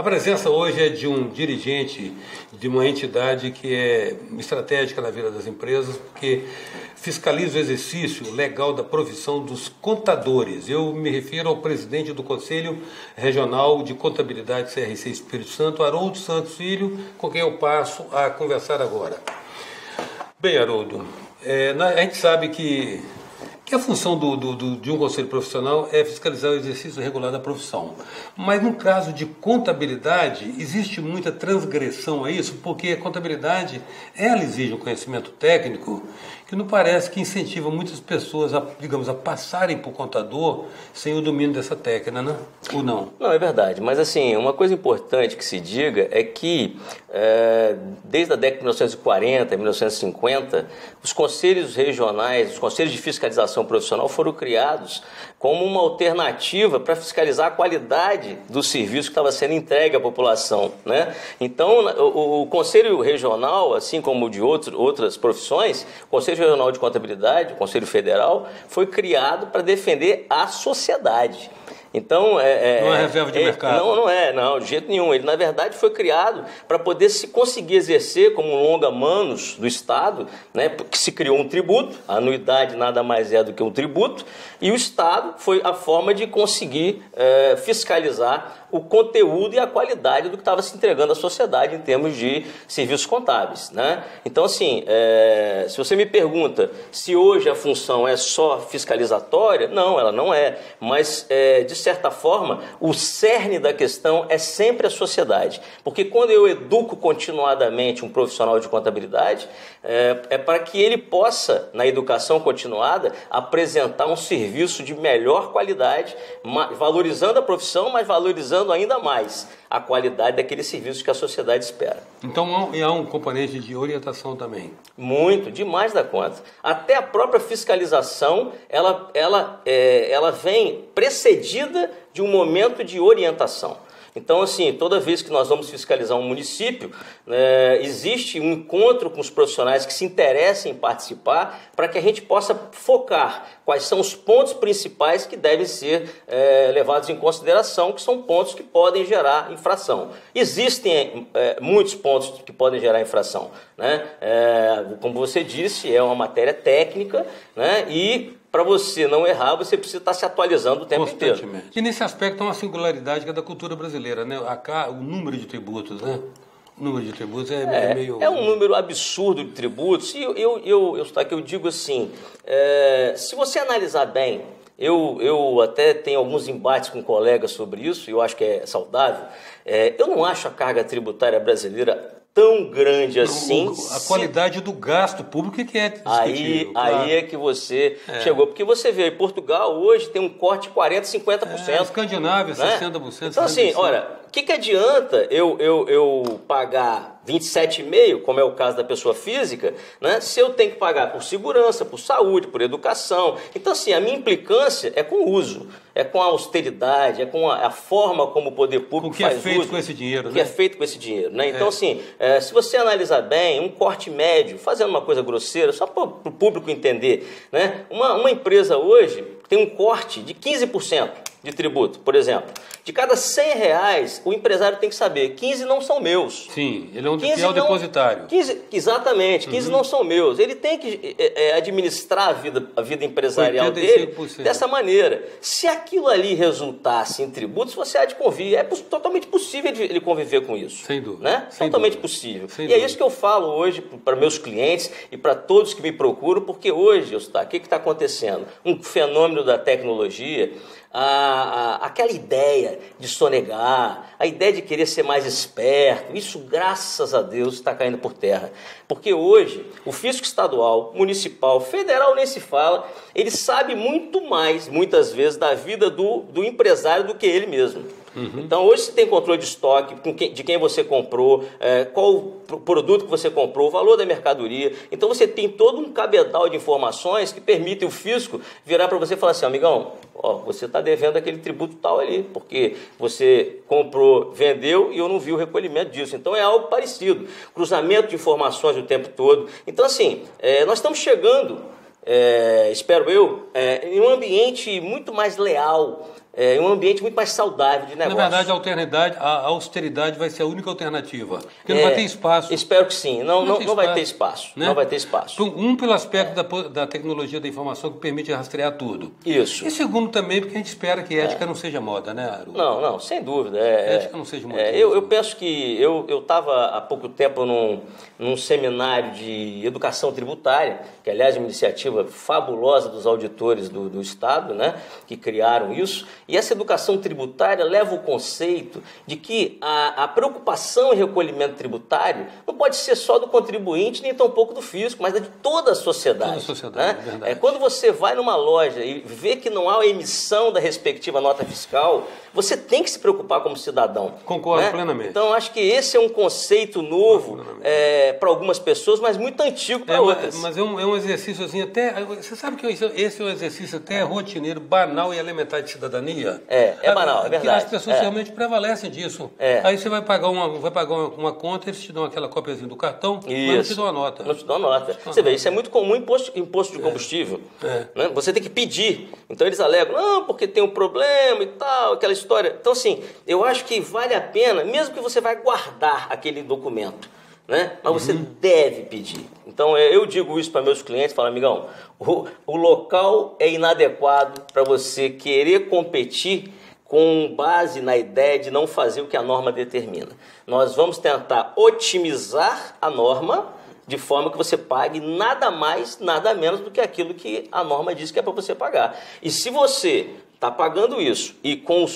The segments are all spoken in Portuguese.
A presença hoje é de um dirigente de uma entidade que é estratégica na vida das empresas, porque fiscaliza o exercício legal da profissão dos contadores. Eu me refiro ao presidente do Conselho Regional de Contabilidade CRC Espírito Santo, Haroldo Santos Filho, com quem eu passo a conversar agora. Bem, Haroldo, a gente sabe que a função de um conselho profissional é fiscalizar o exercício regular da profissão. Mas no caso de contabilidade, existe muita transgressão a isso, porque a contabilidade, ela exige um conhecimento técnico que não parece que incentiva muitas pessoas a passarem por contador sem o domínio dessa técnica, né? Ou não? Não, é verdade. Mas assim, uma coisa importante que se diga é que desde a década de 1940, 1950, os conselhos regionais, os conselhos de fiscalização profissional foram criados como uma alternativa para fiscalizar a qualidade do serviço que estava sendo entregue à população, né? Então, o Conselho Regional, assim como o de outras profissões, o Conselho Regional de Contabilidade, o Conselho Federal, foi criado para defender a sociedade. Então, não é reserva de mercado. Não, de jeito nenhum. Ele, na verdade, foi criado para poder se conseguir exercer como um longa-manos do Estado, né, porque se criou um tributo, a anuidade nada mais é do que um tributo, e o Estado foi a forma de conseguir fiscalizar o conteúdo e a qualidade do que estava se entregando à sociedade em termos de serviços contábeis, né? Então, assim, se você me pergunta se hoje a função é só fiscalizatória, não, ela não é. Mas, de certa forma, o cerne da questão é sempre a sociedade. Porque quando eu educo continuadamente um profissional de contabilidade, é para que ele possa, na educação continuada, apresentar um serviço de melhor qualidade, valorizando a profissão, mas valorizando ainda mais a qualidade daquele serviço que a sociedade espera. Então há um componente de orientação também. Muito, demais da conta. Até a própria fiscalização, ela vem precedida de um momento de orientação. Então, assim, toda vez que nós vamos fiscalizar um município, existe um encontro com os profissionais que se interessam em participar para que a gente possa focar quais são os pontos principais que devem ser levados em consideração, que são pontos que podem gerar infração. Existem muitos pontos que podem gerar infração, né? Como você disse, é uma matéria técnica, né? E para você não errar, você precisa estar se atualizando o tempo inteiro. E nesse aspecto é uma singularidade que é da cultura brasileira, né? O número de tributos, né? O número de tributos é meio... É um número absurdo de tributos. E eu digo assim, se você analisar bem, eu até tenho alguns embates com colegas sobre isso, e eu acho que é saudável. Eu não acho a carga tributária brasileira tão grande assim. A qualidade do gasto público que é discutível. Aí é que você chegou. Porque você vê, Portugal hoje tem um corte de 40%, 50%. Escandinávia, né? 60%. Então, assim, olha, o que adianta eu pagar 27,5%, como é o caso da pessoa física, né, se eu tenho que pagar por segurança, por saúde, por educação? Então, assim, a minha implicância é com o uso, é com a austeridade, é com a forma como o poder público faz uso. O que é feito com esse dinheiro, né? O que é feito com esse dinheiro, né? Então, assim, se você analisar bem, um corte médio, fazendo uma coisa grosseira, só para o público entender, né? Uma empresa hoje tem um corte de 15% de tributo, por exemplo. De cada R$100, o empresário tem que saber, 15 não são meus. Sim, ele é um fiel depositário. 15, exatamente, 15 não são meus. Ele tem que administrar a vida empresarial 85%. Dele dessa maneira. Se aquilo ali resultasse em tributos, você há de conviver. É totalmente possível ele conviver com isso. Sem dúvida. Né? Sem totalmente dúvida. Possível. Sem e dúvida. É isso que eu falo hoje para meus clientes e para todos que me procuram, porque hoje, o que está acontecendo? Um fenômeno da tecnologia, aquela ideia de sonegar, a ideia de querer ser mais esperto, isso, graças a Deus, está caindo por terra. Porque hoje, o fisco estadual, municipal, federal nem se fala, ele sabe muito mais, muitas vezes, da vida do empresário do que ele mesmo. Então, hoje você tem controle de estoque, de quem você comprou, qual o produto que você comprou, o valor da mercadoria. Então, você tem todo um cabedal de informações que permitem o fisco virar para você e falar assim, amigão, você está devendo aquele tributo tal ali, porque você comprou, vendeu e eu não vi o recolhimento disso. Então, é algo parecido. Cruzamento de informações o tempo todo. Então, assim, nós estamos chegando, espero eu, em um ambiente muito mais leal um ambiente muito mais saudável de negócio. Na verdade, a austeridade vai ser a única alternativa, porque não vai ter espaço. Espero que sim, não vai ter espaço, né? Não vai ter espaço. Pelo aspecto da tecnologia da informação que permite rastrear tudo. Isso. E segundo também, porque a gente espera que ética não seja moda, né, Haroldo? Não, sem dúvida. Ética não seja moda. Eu penso que eu estava há pouco tempo num seminário de educação tributária, que aliás é uma iniciativa fabulosa dos auditores do Estado, né, que criaram isso. E essa educação tributária leva o conceito de que a preocupação em recolhimento tributário não pode ser só do contribuinte, nem tampouco do fisco, mas de toda a sociedade. Toda a sociedade, né? Verdade. Quando você vai numa loja e vê que não há a emissão da respectiva nota fiscal, você tem que se preocupar como cidadão. Concordo plenamente. Então, acho que esse é um conceito novo para algumas pessoas, mas muito antigo para outras. Mas é um exercício assim, até... Você sabe que esse é um exercício até rotineiro, banal e elementar de cidadania? É banal, é verdade. As pessoas realmente prevalecem disso. Aí você vai pagar uma conta, eles te dão aquela cópiazinha do cartão, mas não te dão a nota. Não te dão a nota. Você vê, isso é muito comum em imposto de combustível. Né? Você tem que pedir. Então eles alegam, não, porque tem um problema e tal, aquela história. Então, assim, eu acho que vale a pena, mesmo que você vai guardar aquele documento, né? Mas você deve pedir. Então, eu digo isso para meus clientes, falo, amigão, o local é inadequado para você querer competir com base na ideia de não fazer o que a norma determina. Nós vamos tentar otimizar a norma de forma que você pague nada mais, nada menos do que aquilo que a norma diz que é para você pagar. E se você está pagando isso e com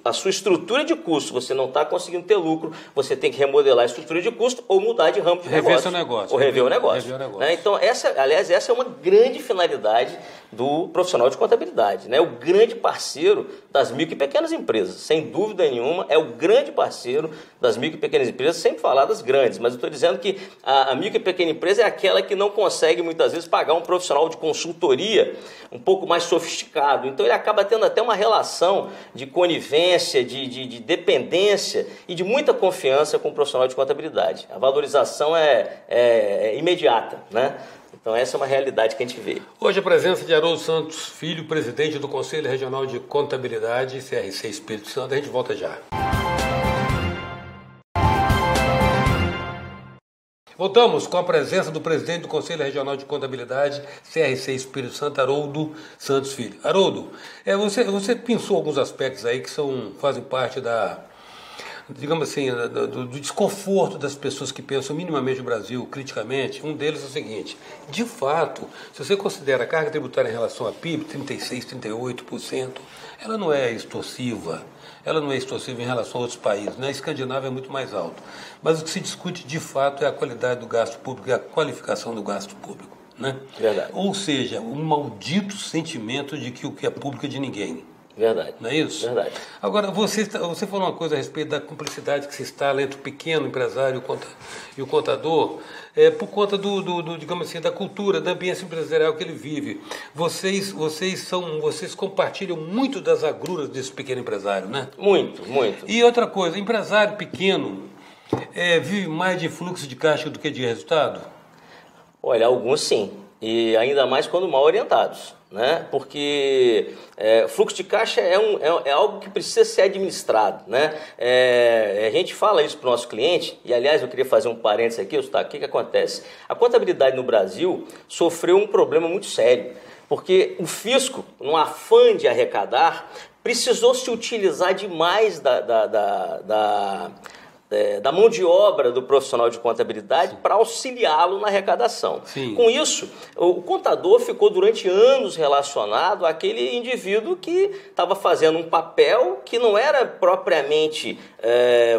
a sua estrutura de custo você não está conseguindo ter lucro, você tem que remodelar a estrutura de custo ou mudar de ramo de negócio. Ou rever o negócio. Né? Então, essa é uma grande finalidade do profissional de contabilidade. Né? O grande parceiro das micro e pequenas empresas, sem dúvida nenhuma, é o grande parceiro das micro e pequenas empresas, sem falar das grandes, mas eu estou dizendo que a micro e pequena empresa é aquela que não consegue muitas vezes pagar um profissional de consultoria um pouco mais sofisticado. Então ele acaba tendo até uma relação de conivência, de dependência e de muita confiança com o profissional de contabilidade. A valorização é imediata, né? Então essa é uma realidade que a gente vê. Hoje a presença de Haroldo Santos Filho, presidente do Conselho Regional de Contabilidade, CRC Espírito Santo. A gente volta já. Voltamos com a presença do presidente do Conselho Regional de Contabilidade, CRC Espírito Santo, Haroldo Santos Filho. Haroldo, você pensou alguns aspectos aí que fazem parte digamos assim, do desconforto das pessoas que pensam minimamente o Brasil criticamente. Um deles é o seguinte: de fato, se você considera a carga tributária em relação à PIB, 36%, 38%, ela não é extorsiva. Ela não é extorsiva em relação a outros países, né? A Escandinávia é muito mais alto. Mas o que se discute de fato é a qualidade do gasto público e a qualificação do gasto público, né? Verdade. Ou seja, um maldito sentimento de que o que é público é de ninguém. Verdade. Não é isso? Verdade. Agora, você falou uma coisa a respeito da cumplicidade que se instala entre o pequeno empresário e o contador, por conta digamos assim, da cultura, da ambiência empresarial que ele vive. Vocês compartilham muito das agruras desse pequeno empresário, né? Muito. E outra coisa, empresário pequeno vive mais de fluxo de caixa do que de resultado? Olha, alguns sim. E ainda mais quando mal orientados. Né? Porque fluxo de caixa é algo que precisa ser administrado, né? A gente fala isso para o nosso cliente, e aliás eu queria fazer um parênteses aqui, o que acontece? A contabilidade no Brasil sofreu um problema muito sério, porque o fisco, no afã de arrecadar, precisou se utilizar demais da mão de obra do profissional de contabilidade para auxiliá-lo na arrecadação. Sim. Com isso, o contador ficou durante anos relacionado àquele indivíduo que estava fazendo um papel que não era propriamente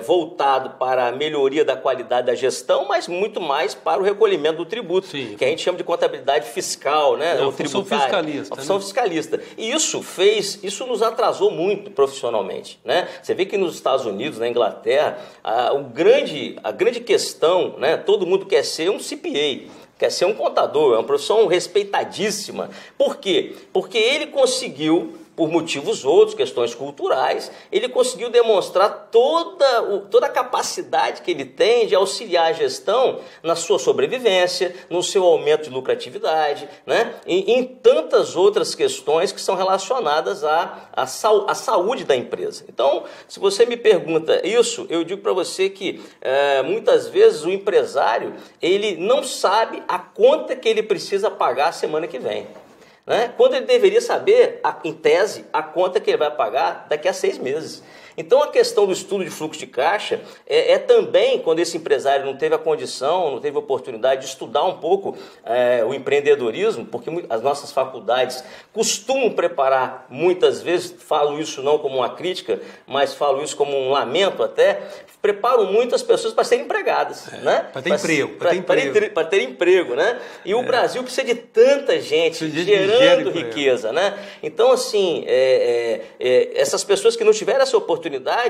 voltado para a melhoria da qualidade da gestão, mas muito mais para o recolhimento do tributo, Sim. que a gente chama de contabilidade fiscal, né? Ou tributária. Função fiscalista. E isso nos atrasou muito profissionalmente, né? Você vê que nos Estados Unidos, na Inglaterra, a grande questão, né? Todo mundo quer ser um CPA, quer ser um contador, é uma profissão respeitadíssima. Por quê? Porque ele conseguiu por motivos outros, questões culturais, ele conseguiu demonstrar toda a capacidade que ele tem de auxiliar a gestão na sua sobrevivência, no seu aumento de lucratividade, né? E em tantas outras questões que são relacionadas à saúde da empresa. Então, se você me pergunta isso, eu digo para você que muitas vezes o empresário ele não sabe a conta que ele precisa pagar a semana que vem, né? Quando ele deveria saber, em tese, a conta que ele vai pagar daqui a 6 meses. Então, a questão do estudo de fluxo de caixa é também quando esse empresário não teve a condição, não teve a oportunidade de estudar um pouco o empreendedorismo, porque as nossas faculdades costumam preparar, muitas vezes, falo isso não como uma crítica, mas falo isso como um lamento até, preparam muitas pessoas para serem empregadas, né? Para ter emprego. Para ter emprego, né? E o Brasil precisa de tanta gente gerando riqueza, né? Então, assim, essas pessoas que não tiveram essa oportunidade,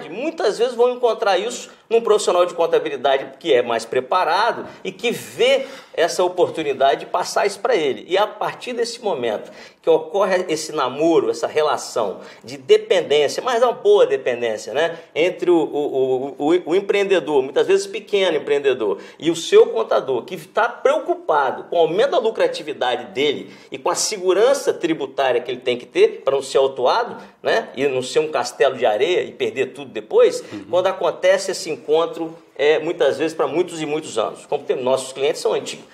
muitas vezes vão encontrar isso num profissional de contabilidade que é mais preparado e que vê essa oportunidade de passar isso para ele. E a partir desse momento que ocorre esse namoro, essa relação de dependência, mas é uma boa dependência, né? Entre o empreendedor, muitas vezes pequeno empreendedor, e o seu contador, que está preocupado com o aumento da lucratividade dele e com a segurança tributária que ele tem que ter para não ser autuado, né? E não ser um castelo de areia e perder tudo depois, quando acontece esse encontro, muitas vezes para muitos e muitos anos. Como nossos clientes são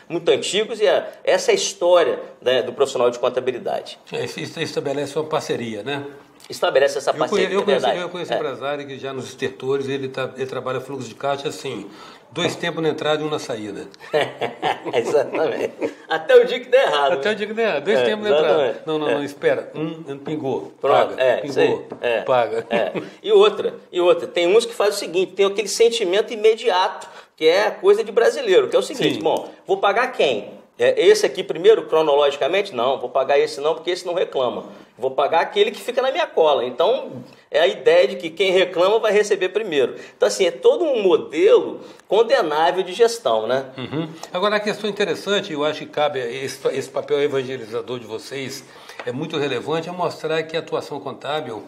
muito antigos e essa é a história, né, do profissional de contabilidade. Isso estabelece uma parceria, né? Estabelece essa parceria. Eu conheço empresário que já nos estertores ele trabalha fluxo de caixa assim, 2 tempos na entrada e 1 na saída. Exatamente. Até o dia que der errado. Até o dia que der errado. 2 tempos na entrada. Não, espera. Pingou. Pronto. Paga. Pingou. Paga. E outra. Tem uns que fazem o seguinte, tem aquele sentimento imediato, que é a coisa de brasileiro, que é o seguinte, bom, vou pagar quem? Esse aqui primeiro, cronologicamente? Não, vou pagar esse não, porque esse não reclama. Vou pagar aquele que fica na minha cola. Então, é a ideia de que quem reclama vai receber primeiro. Então, assim, é todo um modelo condenável de gestão, né? Agora, a questão interessante, eu acho que cabe esse papel evangelizador de vocês, é muito relevante, é mostrar que a atuação contábil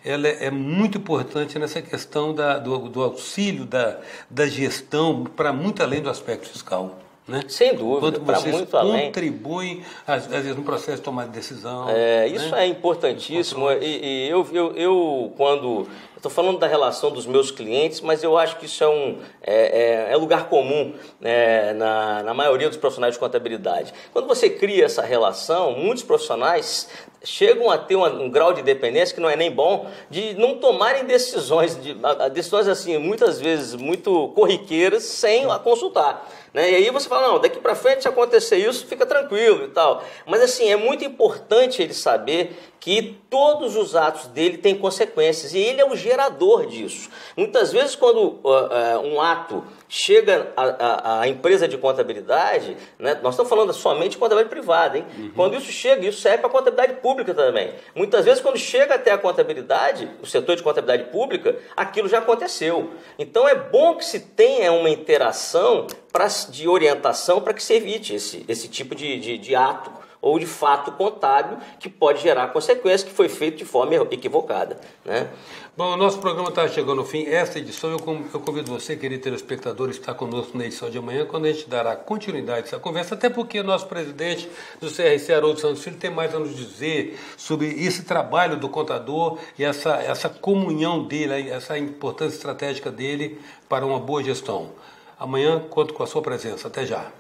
ela é muito importante nessa questão do auxílio da gestão para muito além do aspecto fiscal. Né? Sem dúvida, para muito além. Contribuem, às vezes, no processo de tomada de decisão. Isso é importantíssimo. E eu quando... Estou falando da relação dos meus clientes, mas eu acho que isso é lugar comum, né, na maioria dos profissionais de contabilidade. Quando você cria essa relação, muitos profissionais chegam a ter um grau de dependência que não é nem bom, de não tomarem decisões assim, muitas vezes muito corriqueiras, sem a consultar. Né? E aí você fala, não, daqui para frente se acontecer isso, fica tranquilo e tal. Mas assim, é muito importante ele saber que todos os atos dele têm consequências e ele é o gerador disso. Muitas vezes quando um ato chega à empresa de contabilidade, né, nós estamos falando somente de contabilidade privada, hein? Quando isso chega, isso serve para a contabilidade pública também. Muitas vezes quando chega até a contabilidade, o setor de contabilidade pública, aquilo já aconteceu. Então é bom que se tenha uma interação de orientação para que se evite esse tipo de ato ou de fato contábil que pode gerar consequências que foi feito de forma equivocada, né? Bom, o nosso programa está chegando ao fim. Esta edição eu convido você, querido telespectador, a estar conosco na edição de amanhã, quando a gente dará continuidade a essa conversa, até porque o nosso presidente do CRC, Haroldo Santos Filho, tem mais a nos dizer sobre esse trabalho do contador e essa comunhão dele, essa importância estratégica dele para uma boa gestão. Amanhã conto com a sua presença. Até já.